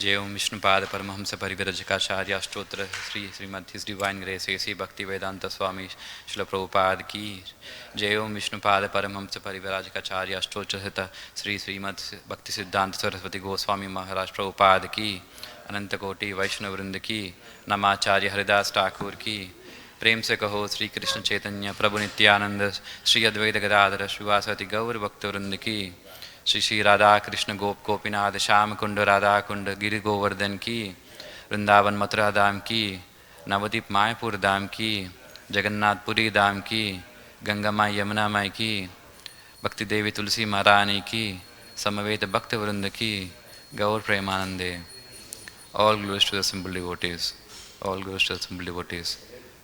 जय ओम विष्णुपाद परमहंस परिविरजकाचार्य अष्टोत्तर Shri Srimad his divine grace A C Bhaktivedanta स्वामी शिल प्रभुपाद की जय ओम विष्णुपाद परमहंस परिविराजकाचार्य अष्टोत्तर श्री श्रीमद भक्ति सिद्धांत सरस्वती गोस्वामी महाराज प्रभुपाद की अनंत कोटि वैष्णव वृंद की नमाचार्य हरिदास ठाकुर की प्रेम से कहो श्री कृष्ण चैतन्य प्रभु नित्यानंद श्री अद्वैत गदाधर श्रीवासति गौर भक्त वृंद की श्री श्री राधा कृष्ण गोप गोपीनाथ श्याम कुंड राधा कुंड गिरि गोवर्धन की वृंदावन मथुरा धाम की नवदीप मायापुर धाम की जगन्नाथपुरी धाम की गंगा माई यमुना माई की भक्ति देवी तुलसी महारानी की समवेत भक्त वृंद की गौर प्रेमानंदे. All glories to the simple devotees. All glories to the simple devotees.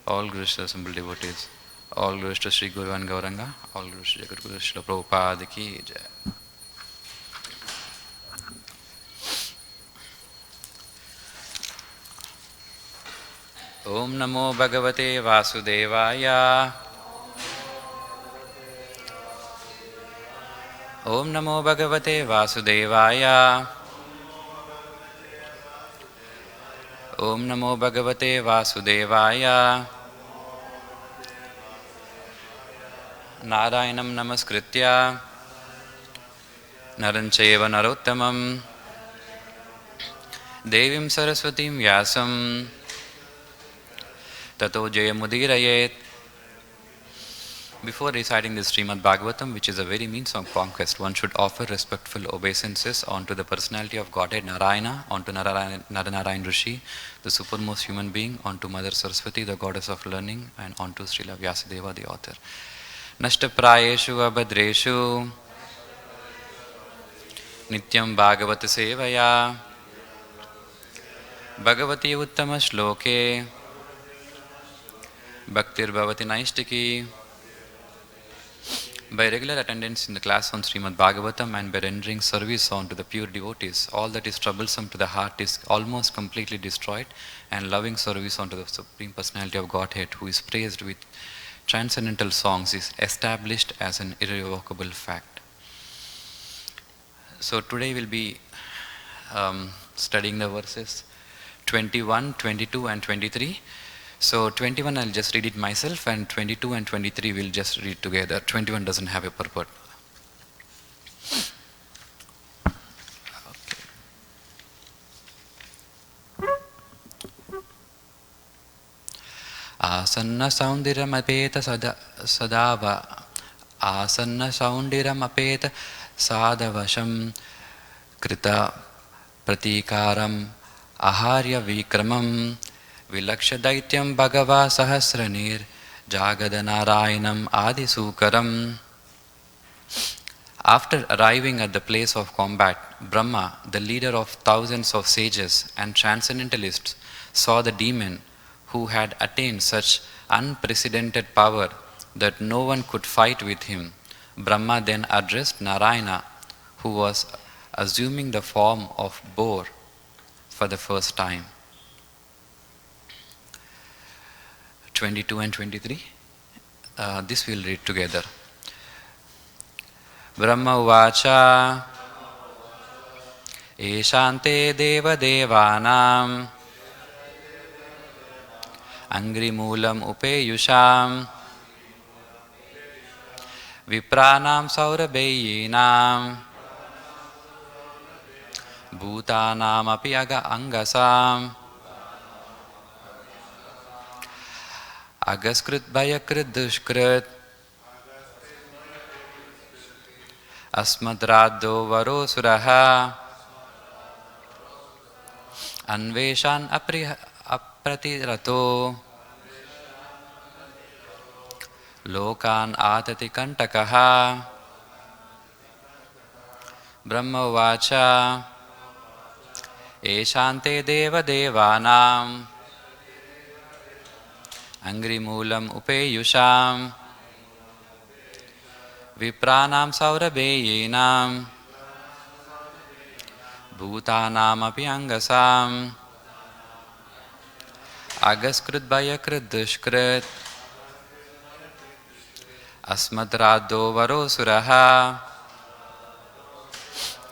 All glories to the simple devotees. All glories to Sri Guru and Gauranga. All glories to Jagat Guru Srila Prabhupada ki jai. Om Namo Bhagavate Vasudevaya. Om Namo Bhagavate Vasudevaya. Om Namo Bhagavate Vasudevaya. Narayanam Namaskritya Naranchayeva Narottamam Devim Saraswatim Vyasam Tato Jayamudirayet. Before reciting the Srimad Bhagavatam, which is a very means of conquest, one should offer respectful obeisances onto the personality of Godhead Narayana, onto Naranarayan Rishi, the supermost human being, onto Mother Saraswati, the goddess of learning, and onto Srila Vyasadeva, the author. Nashtaprayeshu abhadreshu Nityam Bhagavata Sevaya Bhagavati Uttama Shloke Bhaktir Bhavati Naishtiki. By regular attendance in the class on Srimad Bhagavatam and by rendering service on to the pure devotees, all that is troublesome to the heart is almost completely destroyed, and loving service on to the Supreme Personality of Godhead, who is praised with transcendental songs, is established as an irrevocable fact. So today we'll be studying the verses 21, 22 and 23. So 21 I'll just read it myself, and 22 and 23 we'll just read together. 21 doesn't have a purport. Asanna saundiramapeta sadava Asanna saundiramapeta sadavasham Krita pratikaram aharya vikramam Vilaksha Daityam Bhagava Sahasranir Jagadanaarayanam Adisukaram. After arriving at the place of combat, Brahma, the leader of thousands of sages and transcendentalists, saw the demon who had attained such unprecedented power that no one could fight with him. Brahma then addressed Narayana, who was assuming the form of boar for the first time. 22 and 23. This we'll read together. Brahma Uvacha Eshante Deva Devanam Angri Moolam Upeyusham Vipranam Saurabhayinam Bhutanam Api Aga Angasam Agaskrit Bhayakrit Dushkrit Asmadrado Varosuraha Anveshan Apratirato Lokan Atati Kantakaha. Brahma Vacha Eshante Deva Devanam Angri Moolam Upeyusham Vipranam Saurabhayinam Bhutanam Api Angasam Agaskrit Bhayakrit Dushkrit Asmadrado Varosuraha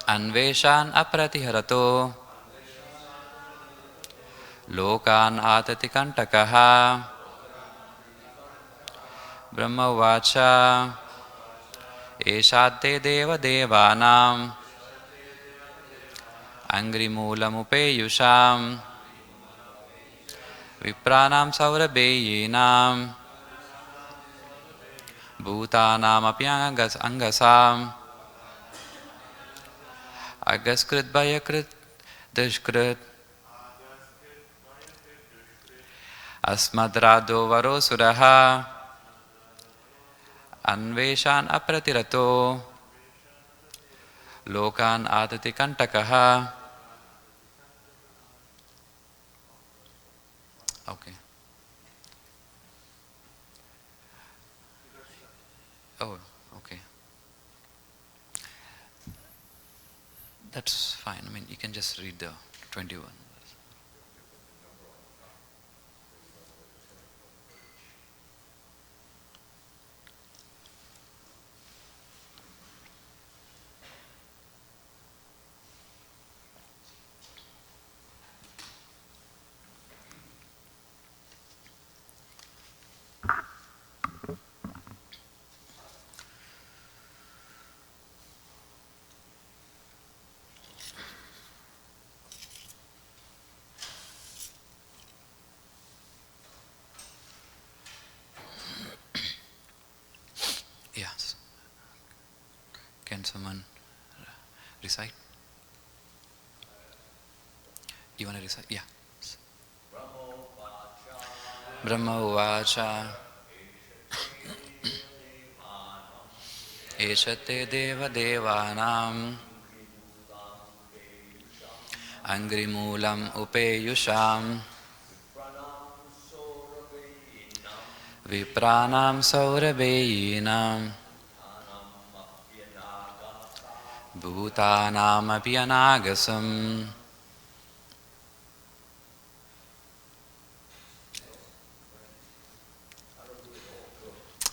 Anveshan Apratiharato lokan atati kantakaha. Brahma uvacha eshate deva devanam angrimoolamupeyusham vipranam saurabeyinam bhutanam api angasam agaskrit bhayakrit dushkrit asmadrado varosuraha anveshan apratirato lokan atati kantakaha. Okay. Oh, okay. That's fine. I mean, you can just read the 21. Yes. Can someone recite? You want to recite? Yeah. Brahma uvacha eshate deva devanam angrimulam upeyusham vipranam saurabeyinam bhutanam api anagasam.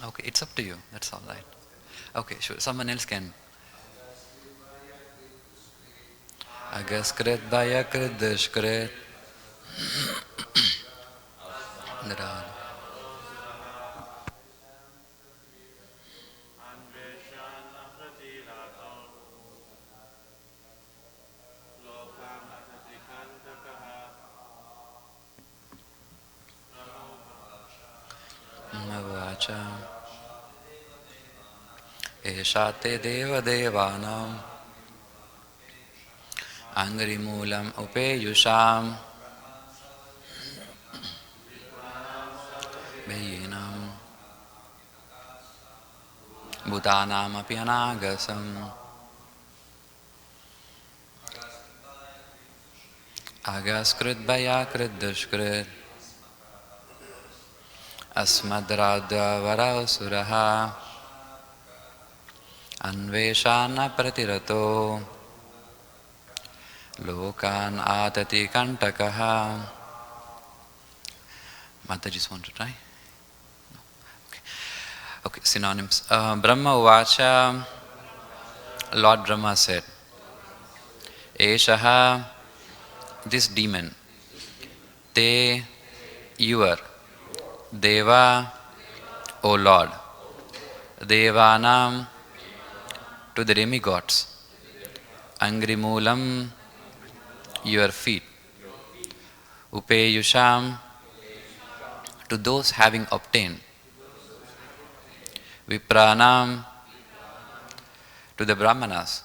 Okay, it's up to you. That's all right. Okay, sure. Someone else can. Agaskrit bhayakrit dushkrit Nirad. Navacha eshate deva devanam angrimulam upeyusham beyinam bhutanam api anagasam agaskrit bhayakrit dushkrit asmadradha varasuraha anveshana pratirato lokan atati kantakaha. Mata just want to try? No. Okay, synonyms. Brahma uvacha, Lord Brahma said, Eshaha, this demon, Te, your, Deva, O Lord, Devanam, to the demigods, Angrimulam, your feet, Upeyusham, to those having obtained, Vipranam, to the Brahmanas,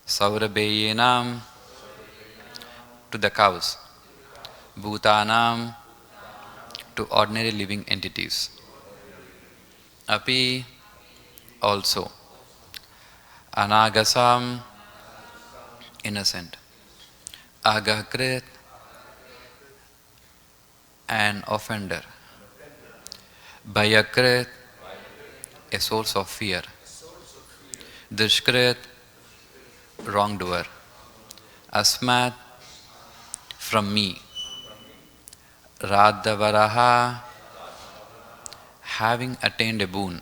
Saurabeyinam, to the cows, Bhutanam, to ordinary living entities, Api, also, Anagasam, innocent, Agakrit, an offender, Bhayakrit, a source of fear, Dushkrit, wrongdoer, Asmat, from me, Radhavaraha, having attained a boon,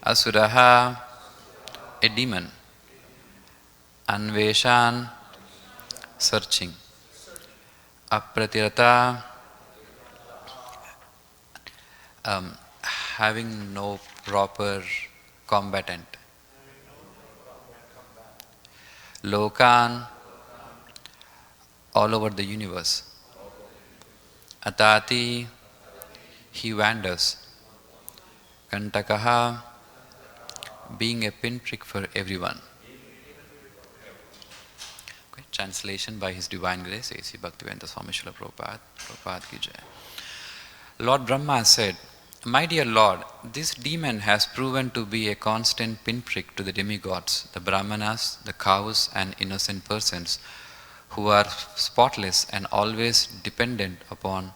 Asuraha, a demon, Anveshan, searching, apratirata, having no proper combatant. Lokan, all over the universe. Atati, he wanders. Kantakaha, being a pinprick for everyone. Okay. Translation by His Divine Grace, A.C. Bhaktivedanta Swami Srila Prabhupada. Prabhupada ki jai. Lord Brahma said, "My dear Lord, this demon has proven to be a constant pinprick to the demigods, the brahmanas, the cows and innocent persons who are spotless and always dependent upon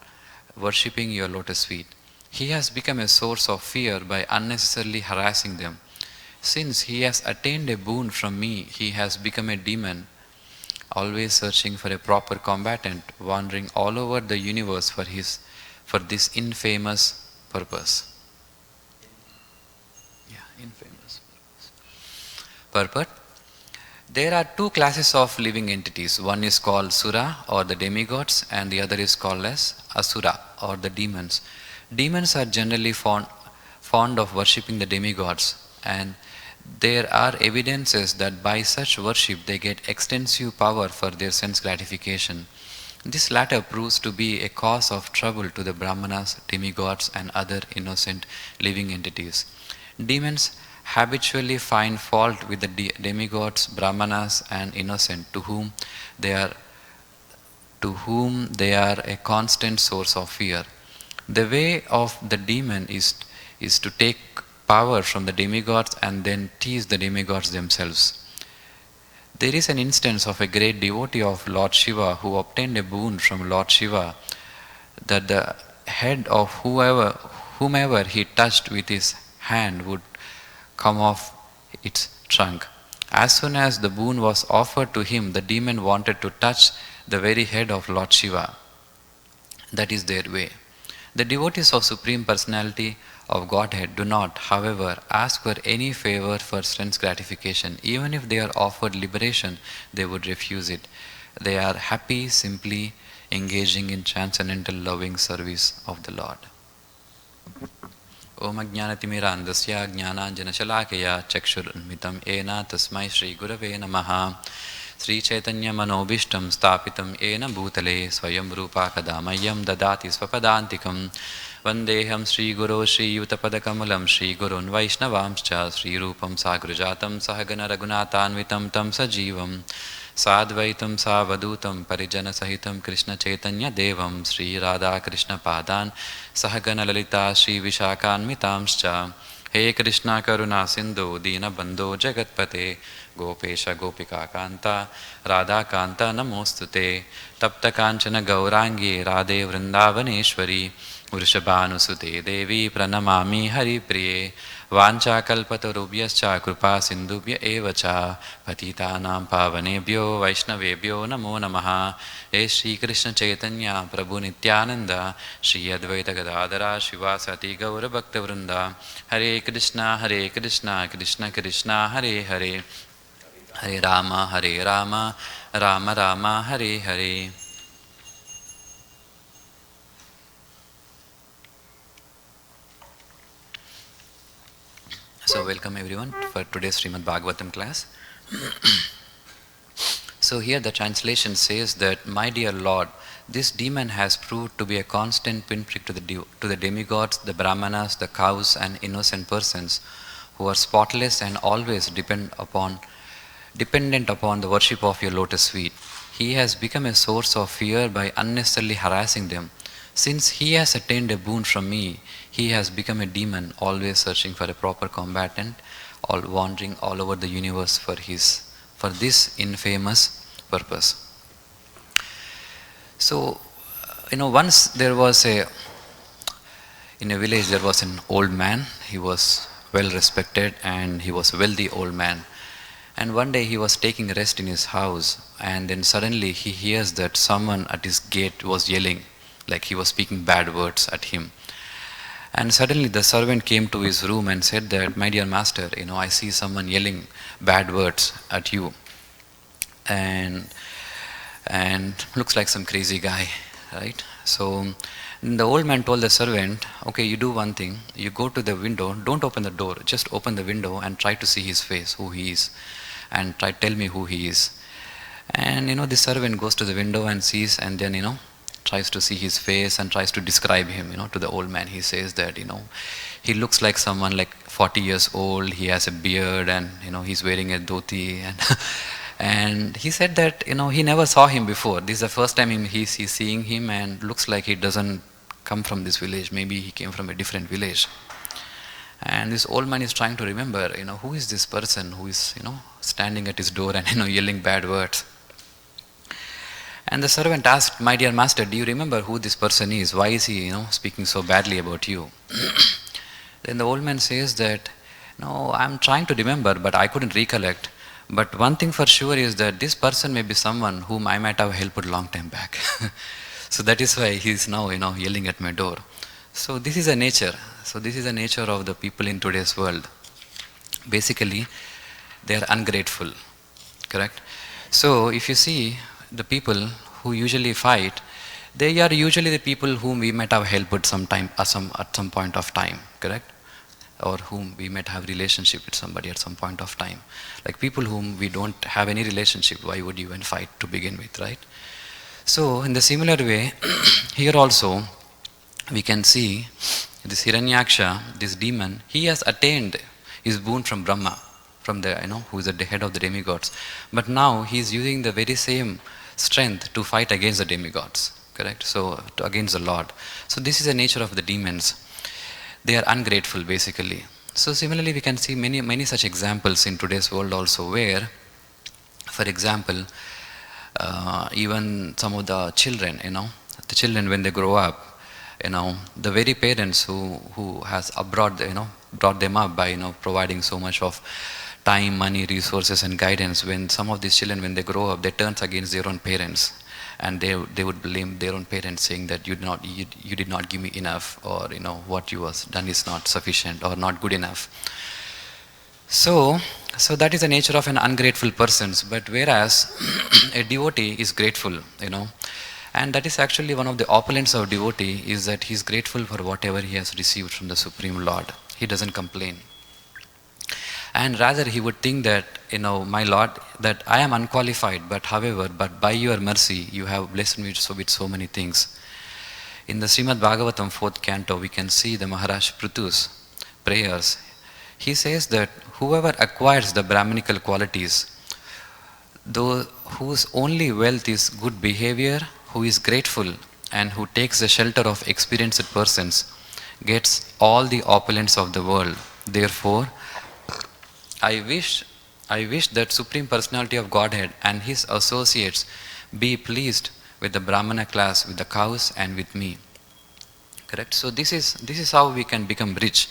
worshipping your lotus feet. He has become a source of fear by unnecessarily harassing them. Since he has attained a boon from me, he has become a demon, always searching for a proper combatant, wandering all over the universe for this infamous purpose." Yeah, infamous purpose. There are two classes of living entities. One is called Sura or the demigods, and the other is called as Asura or the demons. Demons are generally fond of worshipping the demigods, and there are evidences that by such worship they get extensive power for their sense gratification. This latter proves to be a cause of trouble to the brahmanas, demigods, and other innocent living entities. Demons habitually find fault with the demigods, brahmanas, and innocent to whom they are a constant source of fear. The way of the demon is to take power from the demigods and then tease the demigods themselves. There is an instance of a great devotee of Lord Shiva who obtained a boon from Lord Shiva that the head of whomever he touched with his hand would come off its trunk. As soon as the boon was offered to him, the demon wanted to touch the very head of Lord Shiva. That is their way. The devotees of Supreme Personality of Godhead do not, however, ask for any favor for sense gratification. Even if they are offered liberation, they would refuse it. They are happy simply engaging in transcendental loving service of the Lord. Om Ajnanatimirandasya Jnananjanashalakaya Chakshurunmitam Ena Tasmai Shri Gurave Namaha. Sri Chaitanya Manobishtam Stapitam Ena Bhutale Swayam Rupa Kadamayam Dadati Swapadantikam Vandeham Sri Guru Sri Yutapadakamalam Sri Gurun Vaishnavamscha Sri Rupam Sagrujatam Sahagana Raghunathanvitam Tam Sajivam Sadvaitam Savadutam Parijana Sahitam Krishna Chaitanya Devam Sri Radha Krishna Padan Sahagana Lalita Sri Vishakhanmitamscha. He Krishna Karuna Sindhu Dina Bandho Jagatpate Gopesha Gopika Kanta Radha Kanta Namostute Tapta Kanchana Gaurangi Radhe Vrindavaneshwari Vrishabhanusute Devi Pranamami Hari Priye Vancha Kalpatarubhyascha Krupa Sindhubhya Evacha Patitanam Pavanebhyo Vaishnavebhyo Namo Namaha. He Shri Krishna Chaitanya Prabhu Nityananda Shri Advaita Gadadhara Shivasati Gaura Bhakta Vrinda. Hare Krishna Krishna Krishna Hare Hare Hare Rama Rama Rama Hare Hare. So welcome everyone for today's Srimad Bhagavatam class. So here the translation says that, "My dear Lord, this demon has proved to be a constant pinprick to the demigods, the brahmanas, the cows and innocent persons who are spotless and always dependent upon the worship of your lotus feet. He has become a source of fear by unnecessarily harassing them. Since he has attained a boon from me, he has become a demon, always searching for a proper combatant, all wandering all over the universe for this infamous purpose." So, once there was in a village there was an old man. He was well respected and he was a wealthy old man. And one day he was taking rest in his house, and then suddenly he hears that someone at his gate was yelling, like he was speaking bad words at him. And suddenly the servant came to his room and said that, "My dear master, I see someone yelling bad words at you." And and looks like some crazy guy, right? So the old man told the servant, okay, you do one thing, you go to the window, don't open the door, just open the window and try to see his face, who he is, and tell me who he is. And the servant goes to the window and sees, and then tries to see his face and tries to describe him to the old man. He says that he looks like someone like 40 years old, he has a beard, and he's wearing a dhoti, and and he said that he never saw him before. This is the first time he's seeing him, and looks like he doesn't come from this village, maybe he came from a different village. And this old man is trying to remember who is this person who is standing at his door and yelling bad words. And the servant asked, my dear master, do you remember who this person is? Why is he speaking so badly about you? Then the old man says that, no, I'm trying to remember, but I couldn't recollect. But one thing for sure is that this person may be someone whom I might have helped a long time back. So that is why he is now yelling at my door. So this is a nature. So this is the nature of the people in today's world. Basically, they are ungrateful. Correct? So if you see the people who usually fight, they are usually the people whom we might have helped at some point of time. Correct? Or whom we might have relationship with somebody at some point of time. Like people whom we don't have any relationship, why would you even fight to begin with, right? So in the similar way, here also we can see this Hiranyaksha, this demon, he has attained his boon from Brahma, from the who is the head of the demigods. But now he is using the very same strength to fight against the demigods, correct? So against the Lord. So this is the nature of the demons. They are ungrateful basically. So similarly we can see many such examples in today's world also, where for example even some of the children, the children when they grow up, the very parents who has brought them up by providing so much of time, money, resources and guidance, when some of these children when they grow up, they turn against their own parents. And they would blame their own parents, saying that you did not give me enough, or what you have done is not sufficient or not good enough. So that is the nature of an ungrateful person. But whereas a devotee is grateful, and that is actually one of the opulence of devotee, is that he is grateful for whatever he has received from the Supreme Lord. He doesn't complain. And rather he would think that, my Lord, that I am unqualified, but by your mercy, you have blessed me with so many things. In the Srimad Bhagavatam 4th canto, we can see the Maharaj Prithu's prayers. He says that whoever acquires the Brahminical qualities, though whose only wealth is good behavior, who is grateful, and who takes the shelter of experienced persons, gets all the opulence of the world. Therefore, I wish that Supreme Personality of Godhead and His associates be pleased with the Brahmana class, with the cows and with me. Correct? So this is how we can become rich.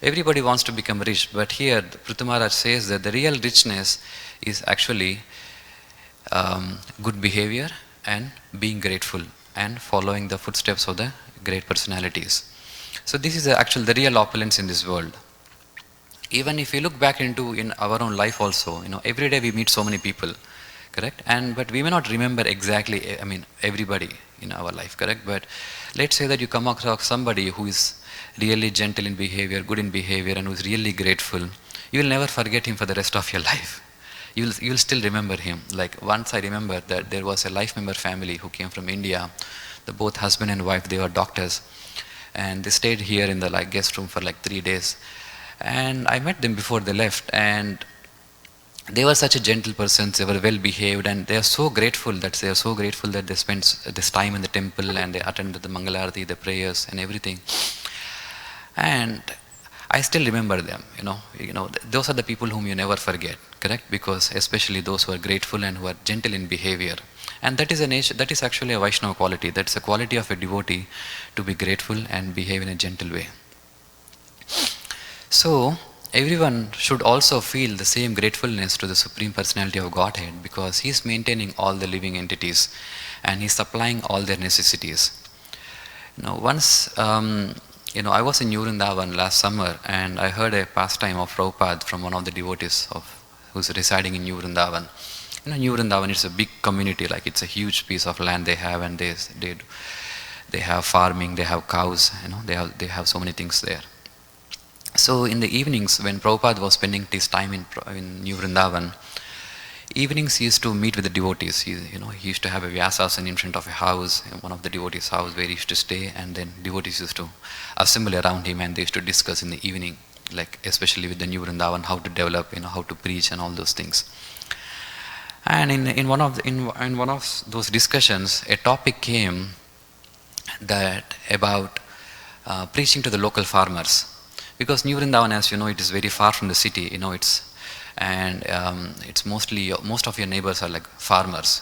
Everybody wants to become rich, but here Prithu Maharaj says that the real richness is actually good behavior and being grateful and following the footsteps of the great personalities. So this is the real opulence in this world. Even if you look back in our own life also, every day we meet so many people, correct? But we may not remember exactly, everybody in our life, correct? But let's say that you come across somebody who is really gentle in behavior, good in behavior, and who is really grateful. You will never forget him for the rest of your life. You'll still remember him. Like once I remember that there was a life member family who came from India. The both husband and wife, they were doctors, and they stayed here in the guest room for 3 days. And I met them before they left, and they were such a gentle persons. They were well behaved, and they are so grateful that they spent this time in the temple, and they attended the Mangalarati, the prayers and everything. And I still remember them. Those are the people whom you never forget, correct? Because especially those who are grateful and who are gentle in behavior. And that is a nature. That is actually a Vaishnava quality. That's a quality of a devotee, to be grateful and behave in a gentle way. So everyone should also feel the same gratefulness to the Supreme Personality of Godhead, because He is maintaining all the living entities and He is supplying all their necessities. Once I was in New Vrindavan last summer, and I heard a pastime of Prabhupada from one of the devotees who's residing in New Vrindavan. New Vrindavan is a big community, like it's a huge piece of land they have, and they have farming, they have cows, they have so many things there. So in the evenings, when Prabhupada was spending his time in New Vrindavan, evenings he used to meet with the devotees. He used to have a Vyasasana in front of a house, one of the devotees' house where he used to stay, and then devotees used to assemble around him and they used to discuss in the evening, like especially with the New Vrindavan, how to develop, how to preach and all those things. And in one of those discussions, a topic came that about preaching to the local farmers, because New Vrindavan, as you know, it is very far from the city. It's most of your neighbors are like farmers,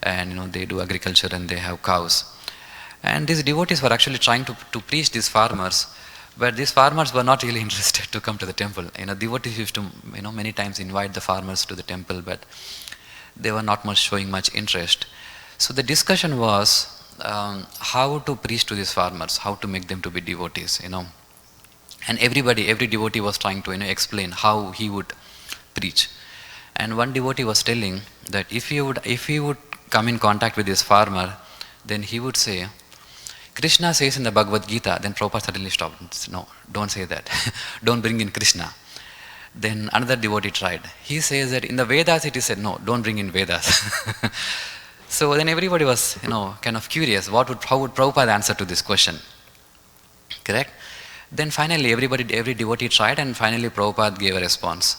and they do agriculture and they have cows. And these devotees were actually trying to preach these farmers, but these farmers were not really interested to come to the temple. Devotees used to many times invite the farmers to the temple, but they were not showing much interest. So the discussion was how to preach to these farmers, how to make them to be devotees. And every devotee was trying to explain how he would preach. And one devotee was telling that if he would come in contact with this farmer, then he would say, Krishna says in the Bhagavad Gita. Then Prabhupada suddenly stopped. No, don't say that. Don't bring in Krishna. Then another devotee tried. He says that in the Vedas it is said, no, don't bring in Vedas. So then everybody was kind of curious, how would Prabhupada answer to this question? Correct? Then finally every devotee tried, and finally Prabhupada gave a response.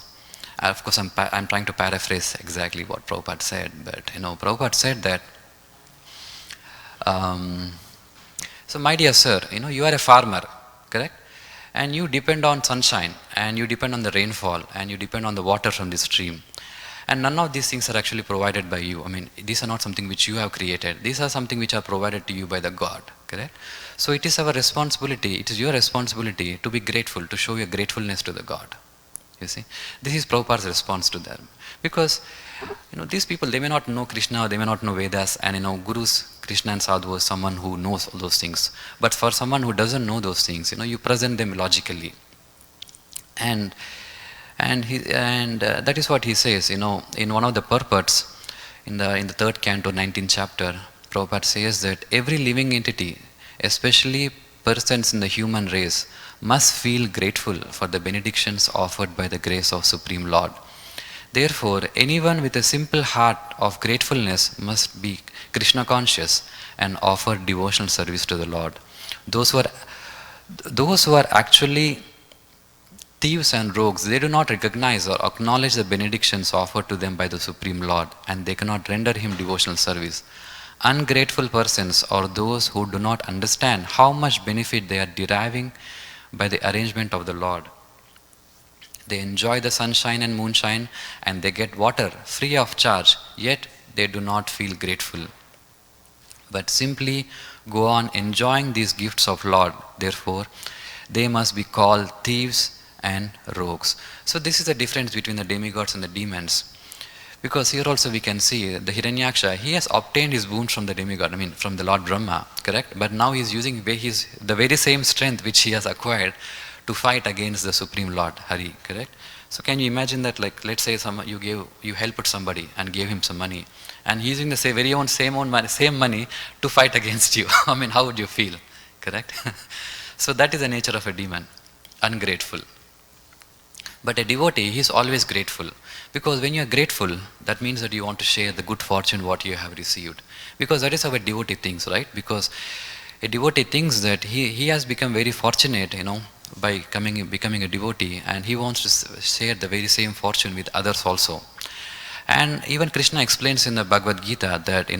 Of course I'm trying to paraphrase exactly what Prabhupada said, but Prabhupada said that, so my dear sir, you are a farmer, correct? And you depend on sunshine, and you depend on the rainfall, and you depend on the water from the stream. And none of these things are actually provided by you. These are not something which you have created. These are something which are provided to you by the God, correct? So it is our responsibility, it is your responsibility to be grateful, to show your gratefulness to the God. You see, this is Prabhupada's response to them. Because, these people, they may not know Krishna, they may not know Vedas, and Gurus, Krishna and Sadhu was someone who knows all those things. But for someone who doesn't know those things, you present them logically. And that is what he says, in one of the purports, in the third canto, 19th chapter, Prabhupada says that every living entity, especially persons in the human race, must feel grateful for the benedictions offered by the grace of Supreme Lord. Therefore, anyone with a simple heart of gratefulness must be Krishna conscious and offer devotional service to the Lord. Those who are actually thieves and rogues, they do not recognize or acknowledge the benedictions offered to them by the Supreme Lord, and they cannot render him devotional service. Ungrateful persons are those who do not understand how much benefit they are deriving by the arrangement of the Lord. They enjoy the sunshine and moonshine, and they get water free of charge, yet they do not feel grateful, but simply go on enjoying these gifts of Lord. Therefore, they must be called thieves and rogues. So this is the difference between the demigods and the demons. Because here also we can see the Hiranyaksha, he has obtained his boon from the demigod, from the Lord Brahma, correct? But now he is using the very same strength which he has acquired to fight against the Supreme Lord, Hari, correct? So can you imagine that, like, let's say you helped somebody and gave him some money, and he's using the same money to fight against you. How would you feel, correct? So that is the nature of a demon, ungrateful. But a devotee, he is always grateful. Because when you are grateful, that means that you want to share the good fortune what you have received. Because that is how a devotee thinks, right? Because a devotee thinks that he has become very fortunate, by becoming a devotee, and he wants to share the very same fortune with others also. And even Krishna explains in the Bhagavad Gita that,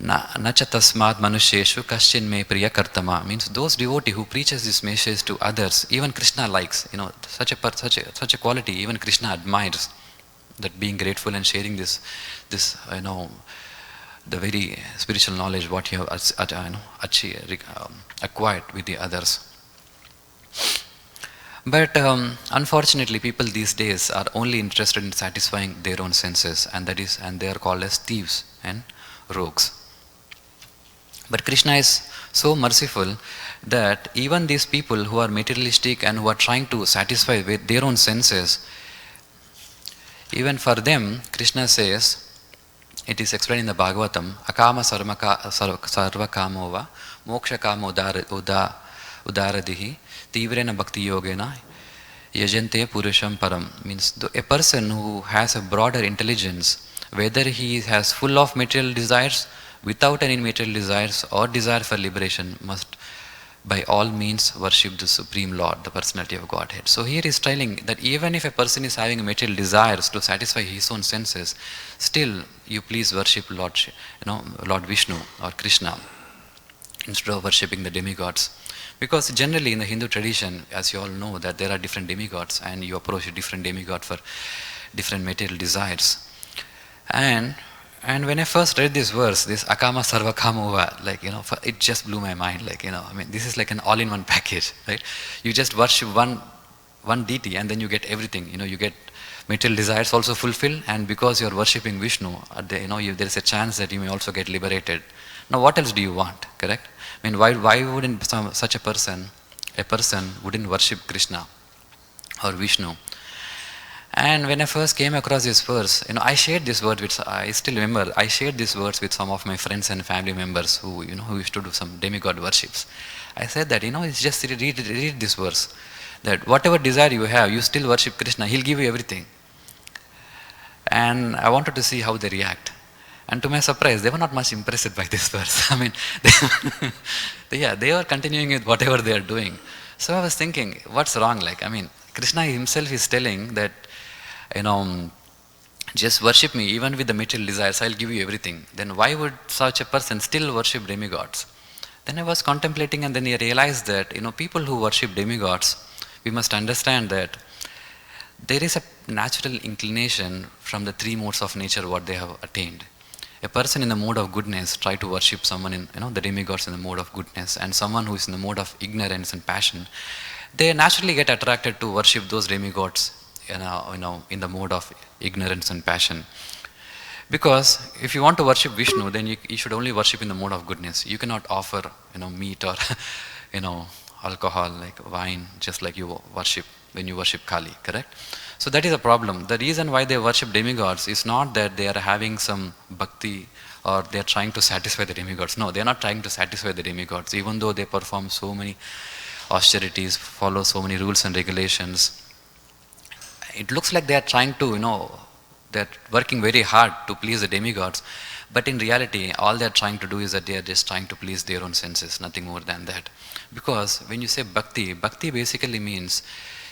Nacha tasmat manusheshu kaschin me priya kartama, means those devotee who preaches this message to others, even Krishna likes, such a quality, even Krishna admires, that being grateful and sharing this the very spiritual knowledge what you have acquired with the others. But unfortunately, people these days are only interested in satisfying their own senses, and they are called as thieves and rogues. But Krishna is so merciful that even these people who are materialistic and who are trying to satisfy with their own senses, Even for them, Krishna says, it is explained in the Bhagavatam, akama sarva kamova moksha kama udaradihi tivrena bhakti yogena yajante purusham param. Means a person who has a broader intelligence, whether he has full of material desires, without any material desires or desire for liberation, must by all means worship the Supreme Lord, the personality of Godhead. So here is telling that even if a person is having material desires to satisfy his own senses, still you please worship Lord Vishnu or Krishna instead of worshipping the demigods. Because generally in the Hindu tradition, as you all know, that there are different demigods and you approach a different demigod for different material desires. And when I first read this verse, this akama sarva kamova, it just blew my mind. This is like an all-in-one package, right? You just worship one deity and then you get everything. You get material desires also fulfilled, and because you are worshipping Vishnu, there is a chance that you may also get liberated. Now, what else do you want? Correct? Why wouldn't such a person wouldn't worship Krishna or Vishnu? And when I first came across this verse, I shared this word with, I still remember, I shared this verse with some of my friends and family members who used to do some demigod worships. I said that, it's just read this verse, that whatever desire you have, you still worship Krishna, he'll give you everything. And I wanted to see how they react. And to my surprise, they were not much impressed by this verse. They were continuing with whatever they are doing. So I was thinking, what's wrong? Krishna himself is telling that, just worship me, even with the material desires, I'll give you everything. Then why would such a person still worship demigods? Then I was contemplating, and then I realized that, people who worship demigods, we must understand that there is a natural inclination from the three modes of nature what they have attained. A person in the mode of goodness try to worship someone in, the demigods in the mode of goodness, and someone who is in the mode of ignorance and passion, they naturally get attracted to worship those demigods, in the mode of ignorance and passion. Because if you want to worship Vishnu, then you should only worship in the mode of goodness. You cannot offer, meat or, alcohol like wine, just like you worship when you worship Kali, correct? So that is a problem. The reason why they worship demigods is not that they are having some bhakti or they are trying to satisfy the demigods. No, they are not trying to satisfy the demigods, even though they perform so many austerities, follow so many rules and regulations. It looks like they are trying to, they're working very hard to please the demigods, but in reality, all they're trying to do is that they are just trying to please their own senses, nothing more than that. Because when you say bhakti basically means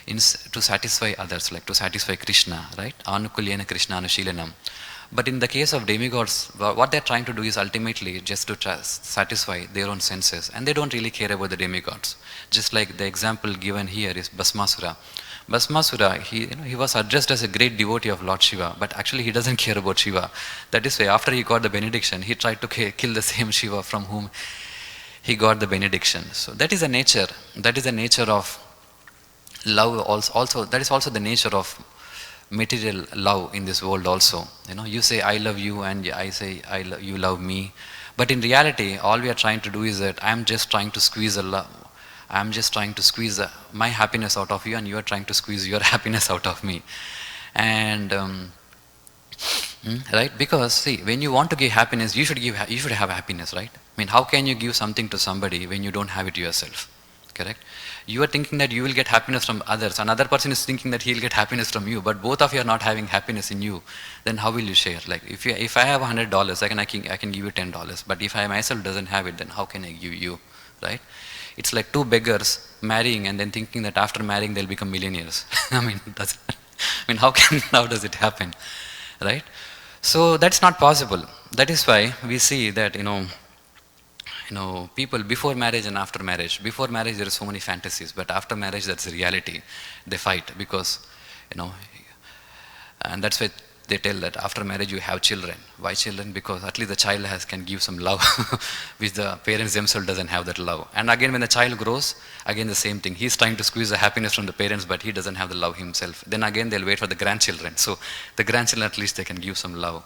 to satisfy others, like to satisfy Krishna, right? Anukulyena Krishna Anushilanam. But in the case of demigods, what they're trying to do is ultimately just to satisfy their own senses, and they don't really care about the demigods. Just like the example given here is Bhasmasura. Bhasmasura, he was addressed as a great devotee of Lord Shiva, but actually he doesn't care about Shiva. That is why after he got the benediction, he tried to kill the same Shiva from whom he got the benediction. So that is the nature. That is the nature of love also. That is also the nature of material love in this world also. You say I love you and I say you love me. But in reality, all we are trying to do is that I'm just trying to squeeze my happiness out of you, and you are trying to squeeze your happiness out of me. And right? Because see, when you want to give happiness, you should have happiness, right? How can you give something to somebody when you don't have it yourself? Correct? You are thinking that you will get happiness from others. Another person is thinking that he'll get happiness from you, but both of you are not having happiness in you. Then how will you share? Like if I have $100, I can give you $10. But if I myself doesn't have it, then how can I give you? Right? It's like two beggars marrying and then thinking that after marrying they'll become millionaires. How does it happen? Right? So that's not possible. That is why we see that, people before marriage and after marriage. Before marriage there are so many fantasies, but after marriage that's a reality. They fight because, and that's why they tell that after marriage you have children. Why children? Because at least the child can give some love, which the parents themselves doesn't have that love. And again when the child grows, again the same thing. He's trying to squeeze the happiness from the parents, but he doesn't have the love himself. Then again they'll wait for the grandchildren. So the grandchildren at least they can give some love.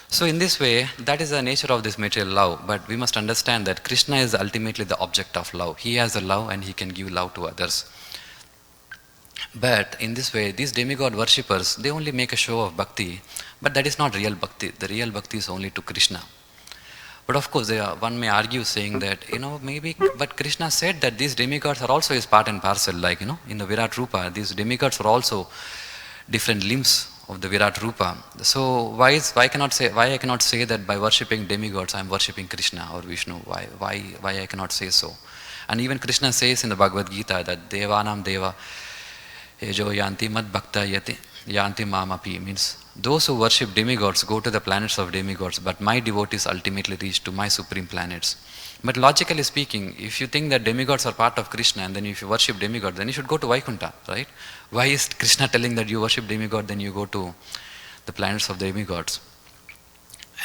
So in this way, that is the nature of this material love. But we must understand that Krishna is ultimately the object of love. He has the love and he can give love to others. But in this way, these demigod worshippers, they only make a show of bhakti, but that is not real bhakti. The real bhakti is only to Krishna. But of course, one may argue saying that, maybe, but Krishna said that these demigods are also his part and parcel, like, in the Virat Rupa, these demigods are also different limbs of the Virat Rupa. So why I cannot say that by worshipping demigods I am worshipping Krishna or Vishnu? Why I cannot say so? And even Krishna says in the Bhagavad Gita that Devanam Deva Ejo Yanti Mad Bhakta Yati Yanti Mamapi, means those who worship demigods go to the planets of demigods, but my devotees ultimately reach to my supreme planets. But logically speaking, if you think that demigods are part of Krishna, and then if you worship demigods, then you should go to Vaikuntha, right? Why is Krishna telling that you worship demigod, then you go to the planets of demigods?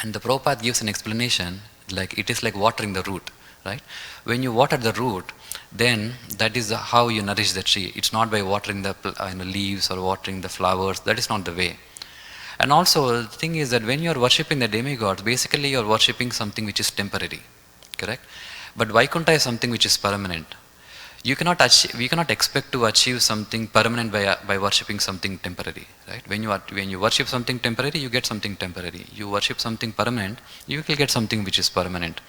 And the Prabhupada gives an explanation, like it is like watering the root, right? When you water the root, then that is how you nourish the tree. It's not by watering the leaves or watering the flowers. That is not the way. And also, the thing is that when you are worshipping the demigods, basically you are worshipping something which is temporary, correct? But Vaikuntha is something which is permanent. We cannot expect to achieve something permanent by worshipping something temporary, right? When you worship something temporary, you get something temporary. You worship something permanent, you will get something which is permanent.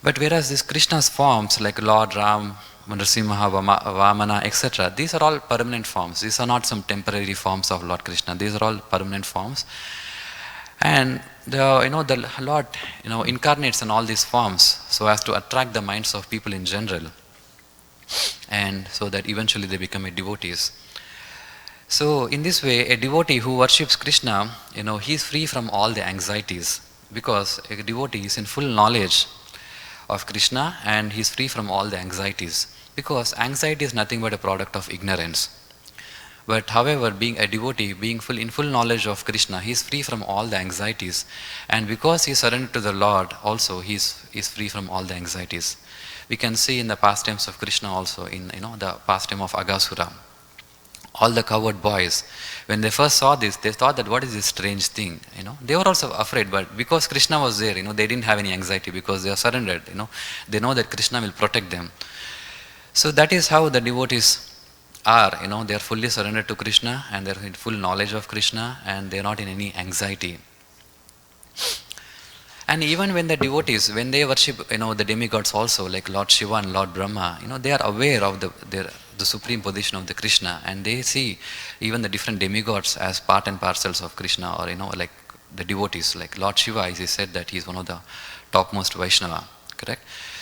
But whereas these Krishna's forms like Lord Ram, Narasimha, Vamana, etc., these are all permanent forms. These are not some temporary forms of Lord Krishna. These are all permanent forms. And the Lord incarnates in all these forms so as to attract the minds of people in general, and so that eventually they become devotees. So in this way, a devotee who worships Krishna, he is free from all the anxieties, because a devotee is in full knowledge of Krishna and he is free from all the anxieties, because anxiety is nothing but a product of ignorance. But however, being a devotee, being in full knowledge of Krishna, he is free from all the anxieties, and because he is surrendered to the Lord, also he is free from all the anxieties. We can see in the pastimes of Krishna also, in the pastime of Agasura. All the cowherd boys, when they first saw this, they thought that what is this strange thing? They were also afraid, but because Krishna was there, they didn't have any anxiety because they are surrendered. They know that Krishna will protect them. So that is how the devotees are. They are fully surrendered to Krishna and they are in full knowledge of Krishna and they are not in any anxiety. And even when the devotees, when they worship, the demigods also, like Lord Shiva and Lord Brahma, they are aware of the supreme position of the Krishna, and they see even the different demigods as part and parcels of Krishna, or like the devotees, like Lord Shiva, as he said that he is one of the topmost Vaishnava, correct?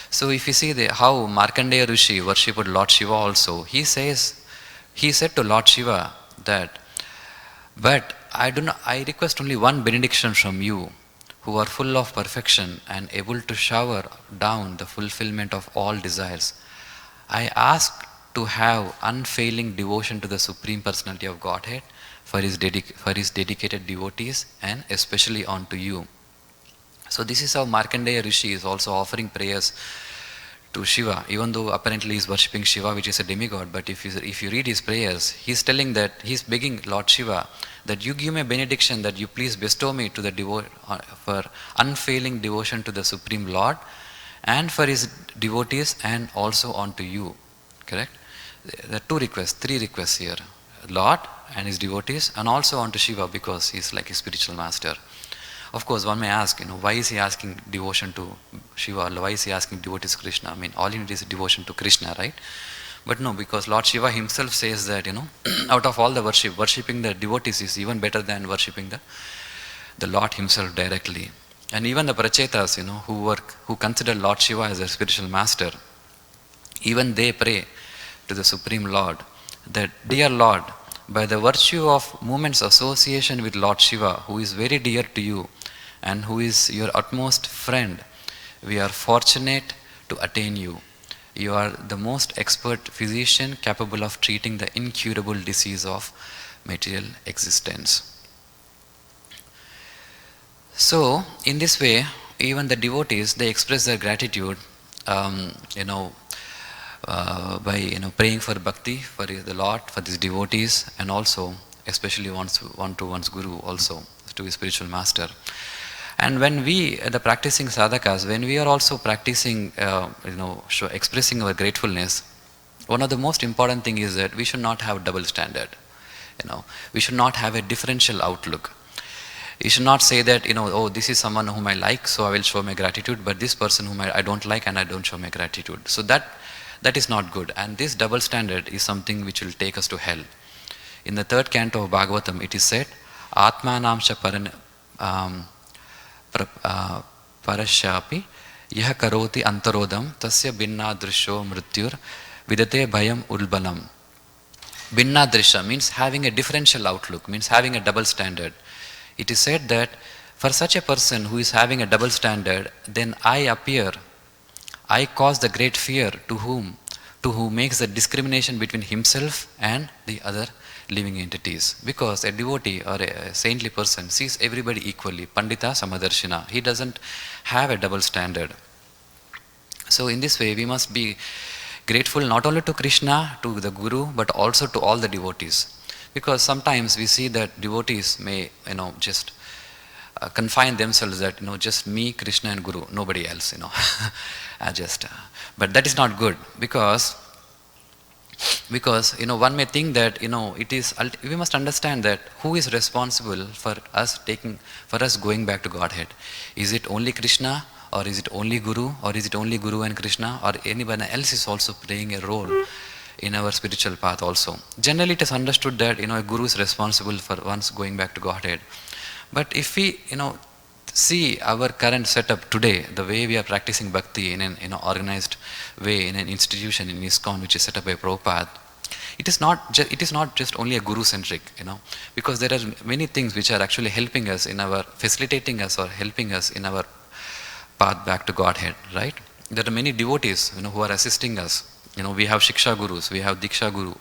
So if you see how Markandeya Rishi worshipped Lord Shiva also, he said to Lord Shiva that, but I request only one benediction from you, who are full of perfection and able to shower down the fulfillment of all desires. I ask to have unfailing devotion to the Supreme Personality of Godhead for his dedicated devotees, and especially unto you. So this is how Markandeya Rishi is also offering prayers to Shiva, even though apparently he is worshipping Shiva, which is a demigod. But if you read his prayers, he is telling that he is begging Lord Shiva that you give me a benediction, that you please bestow me to for unfailing devotion to the Supreme Lord and for his devotees and also unto you. Correct? There are three requests here: Lord and his devotees, and also unto Shiva, because he is like a spiritual master. Of course, one may ask, why is he asking devotion to Shiva? Why is he asking devotees to Krishna? I mean, all you need is devotion to Krishna, right? But no, because Lord Shiva himself says that, out of all the worshipping the devotees is even better than worshipping the Lord himself directly. And even the Prachetas, who consider Lord Shiva as their spiritual master, even they pray to the Supreme Lord that, dear Lord, by the virtue of moment's association with Lord Shiva, who is very dear to you and who is your utmost friend, we are fortunate to attain you. You are the most expert physician capable of treating the incurable disease of material existence. So, in this way, even the devotees, they express their gratitude, by praying for bhakti, for the Lord, for these devotees, and also, especially one to one's guru, also to his spiritual master. And when we, the practicing sadhakas, when we are also practicing, expressing our gratefulness, one of the most important thing is that we should not have double standard. We should not have a differential outlook. You should not say that, oh, this is someone whom I like, so I will show my gratitude, but this person whom I don't like and I don't show my gratitude. So that is not good. And this double standard is something which will take us to hell. In the third canto of Bhagavatam, it is said, Atmanam cha parasyapi yaha karoti antarodam tasya binna drisho mrityur vidate bhayam ulbalam. Binna drisha means having a differential outlook, means having a double standard. It is said that for such a person who is having a double standard, then I cause the great fear to who makes the discrimination between himself and the other living entities. Because a devotee or a saintly person sees everybody equally, Pandita Samadarshina. He doesn't have a double standard. So in this way, we must be grateful not only to Krishna, to the Guru, but also to all the devotees. Because sometimes we see that devotees may, just confine themselves that, just me, Krishna and Guru, nobody else, but that is not good, because one may think that, we must understand that who is responsible for us going back to Godhead. Is it only Krishna, or is it only Guru, or is it only Guru and Krishna, or anyone else is also playing a role in our spiritual path also? Generally it is understood that, a Guru is responsible for one's going back to Godhead. But if we, see our current setup today, the way we are practicing bhakti in an organized way, in an institution in ISKCON which is set up by Prabhupada, it is not just only a Guru-centric, because there are many things which are actually helping us facilitating us or helping us in our path back to Godhead, right? There are many devotees, who are assisting us. We have Shiksha Gurus, we have Diksha Guru,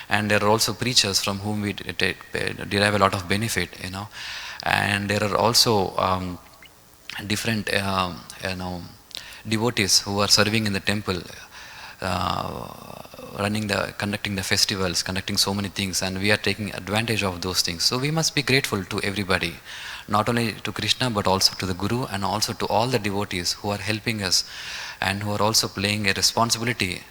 and there are also preachers from whom we derive a lot of benefit, and there are also different, devotees who are serving in the temple, conducting the festivals, conducting so many things, and we are taking advantage of those things. So we must be grateful to everybody, not only to Krishna but also to the Guru, and also to all the devotees who are helping us and who are also playing a responsibility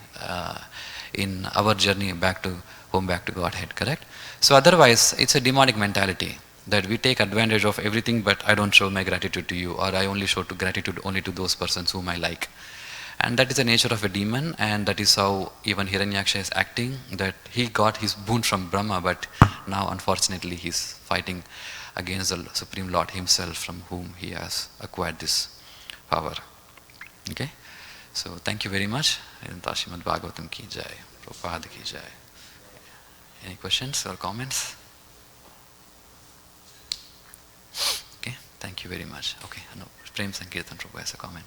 in our journey back to Godhead, correct? So otherwise it's a demonic mentality that we take advantage of everything, but I don't show my gratitude to you, or I only show gratitude only to those persons whom I like. And that is the nature of a demon, and that is how even Hiranyaksha is acting, that he got his boon from Brahma, but now unfortunately he is fighting against the Supreme Lord himself, from whom he has acquired this power. Okay? So thank you very much. Srimad Bhagavatam ki jai. Prabhupada ki jai. Any questions or comments? Okay, thank you very much. Okay, no, Prem Sankirtan Prabhu has a comment.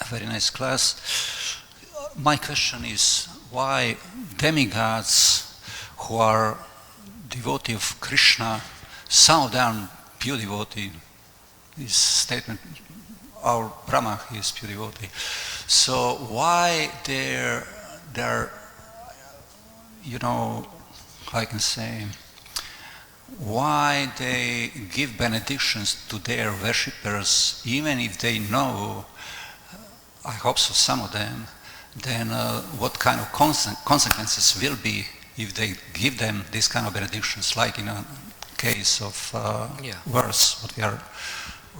A very nice class. My question is, why demigods who are devotee of Krishna, some of them pure devotee, this statement, our Brahma is pure devotee. So why they're how I can say, why they give benedictions to their worshippers, even if they know, I hope so, some of them, then what kind of consequences will be if they give them this kind of benedictions, like in a case of verse, what we are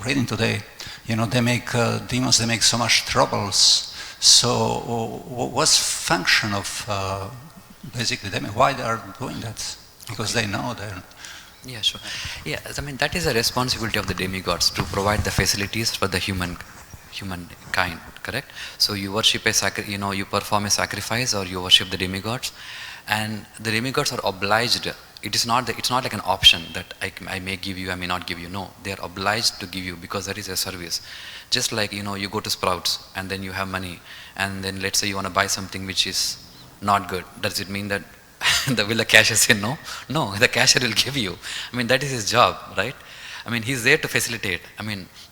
reading today. They make demons, they make so much troubles. So what's function of basically them? Why they are doing that? Because they know they're... Yeah, sure. Yeah, that is a responsibility of the demigods to provide the facilities for the humankind, correct? So you worship you perform a sacrifice, or you worship the demigods, and the demigods are obliged. It's not like an option that I may give you, I may not give you. No, they are obliged to give you, because that is a service. Just like, you go to Sprouts and then you have money, and then let's say you want to buy something which is not good. Does it mean that will the cashier say no? No, the cashier will give you. That is his job, right? He's there to facilitate.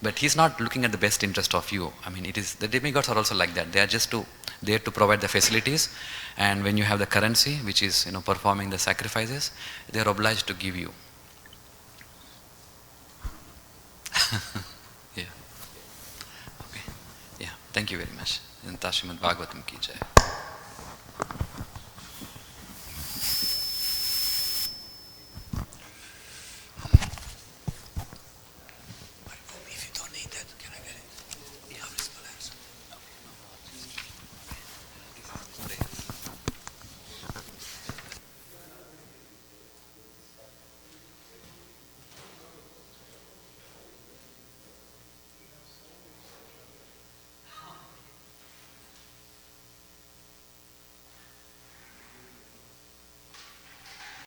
But he's not looking at the best interest of you. The demigods are also like that. They are just to there to provide the facilities, and when you have the currency, which is performing the sacrifices, they are obliged to give you. Yeah. Okay. Yeah. Thank you very much. Srimad Bhagavatam ki jai.